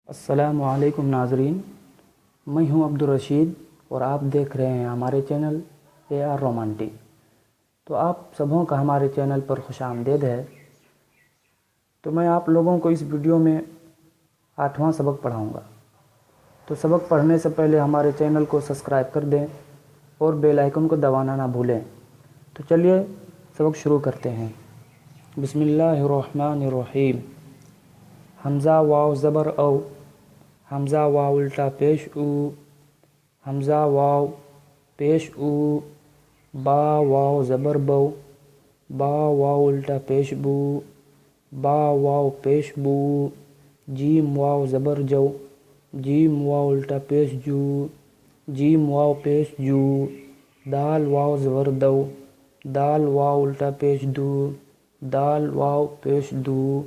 السلام علیکم ناظرین، میں ہوں عبدالرشید اور آپ دیکھ رہے ہیں ہمارے چینل AR رومانٹک۔ تو آپ سبوں کا ہمارے چینل پر خوش آمدید ہے۔ تو میں آپ لوگوں کو اس ویڈیو میں 8واں سبق پڑھاؤں گا۔ تو سبق پڑھنے سے پہلے ہمارے چینل کو سبسکرائب کر دیں اور بیل آئیکن کو دبانا نہ بھولیں۔ تو چلیے سبق شروع کرتے ہیں۔ بسم اللہ الرحمن الرحیم۔ حمزہ واو زبر او، حمزہ واو الٹا پیش او، حمزہ واو پیش او، با واو زبر بو، با واو الٹا پیش بو، با واو پیش بو، جیم واو زبر جو، جیم واو الٹا پیش جو، جیم واو پیش جو، دال واو زبر دو، دال واو الٹا پیش دو، دال واو پیش دو،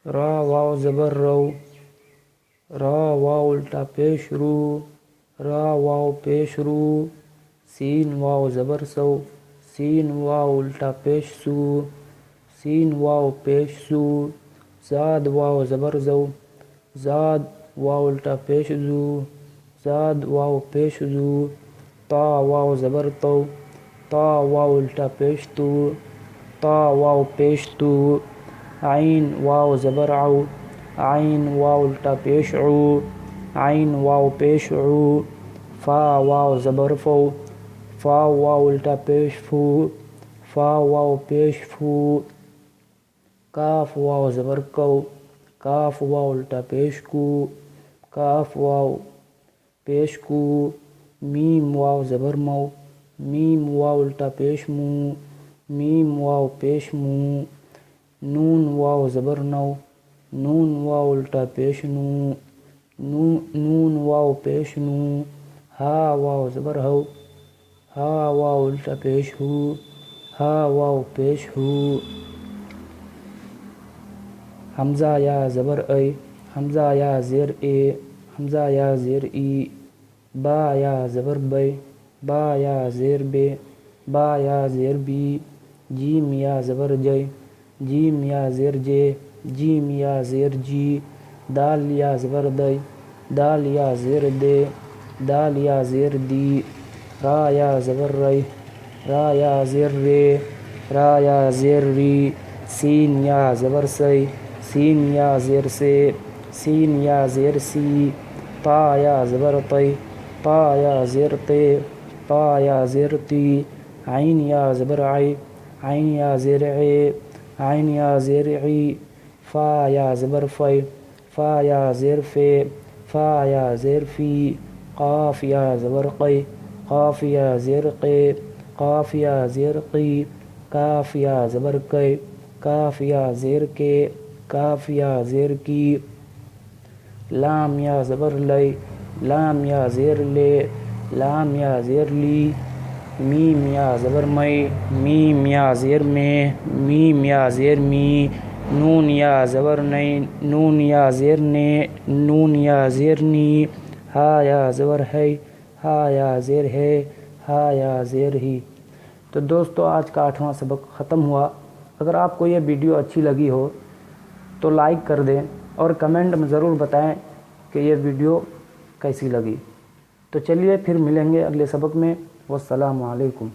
را واو زبر رو، را واو الٹا پیش رو، را واو پیش رو، سین واو زبر سو، سین واو الٹا پیش سو، سین واو پیش سو، زاد واو زبر زو، زاد واو الٹا پیش زو، زاد واو پیش زو، تا واو زبر تو، تا واو الٹا پیش تو، تا واو پیش تو، عین واو زبر عو، عین واو الٹا پیش عو، عین واو پیش عو، فا واو زبر فو، فا واو الٹا پیش فو، فا واو پیش فو، کاف واو زبر کو، کاف واو الٹا پیش کو، کاف واو پیش کو، میم واو زبر مو، میم واو الٹا پیش مو، میم واو پیش مو، نون واو زبر نو، نون واو الٹا پیش نو، نون واو پیش نو، ہا واو زبر ہو، ہا واو الٹا پیش ہو، ہا واو پیش ہو، حمزہ یا زبر اے، حمزہ یا زیر اے، حمزہ یا زیر ای، با یا زبر بے، با یا زیر بے، با یا زیر بی، جیم یا زبر جے، جیم یا زیر جے، جیم یا زیر جی، دال یا زبر دے، دال یا زیر دے، دال یا زیر دی، را یا زبر رے، را یا زیر رے، را یا زیر ری، سین یا زبر سے، سین یا زیر سے، سین یا زیر سی، تا یا زبر تے، تا یا زیر تے، تا یا زیر تی، عین یا زبر عی، عین یا زیر عی، عین یا زیر عی، فا یا زبر فے، فا یا زیر فے، فا یا زیر فی، قاف یا زبر قے، قاف یا زیر قے، قاف یا زیر قی، کاف یا زبر کے، کاف یا زیر کے، کاف یا زیر کی، لام یا زبر لے، لام یا زیر لے، لام یا زیر لی، میم یا زبر میں، میم یا زیر میں، میم یا زیر می، نون یا زبر نے، نون یا زیر نے، نون یا زیر نی، ہا یا زبر ہے، ہا یا زیر ہے، ہا یا زیر ہی۔ تو دوستو آج کا 8واں سبق ختم ہوا۔ اگر آپ کو یہ ویڈیو اچھی لگی ہو تو لائک کر دیں اور کمنٹ میں ضرور بتائیں کہ یہ ویڈیو کیسی لگی۔ تو چلیے پھر ملیں گے اگلے سبق میں۔ والسلام علیکم۔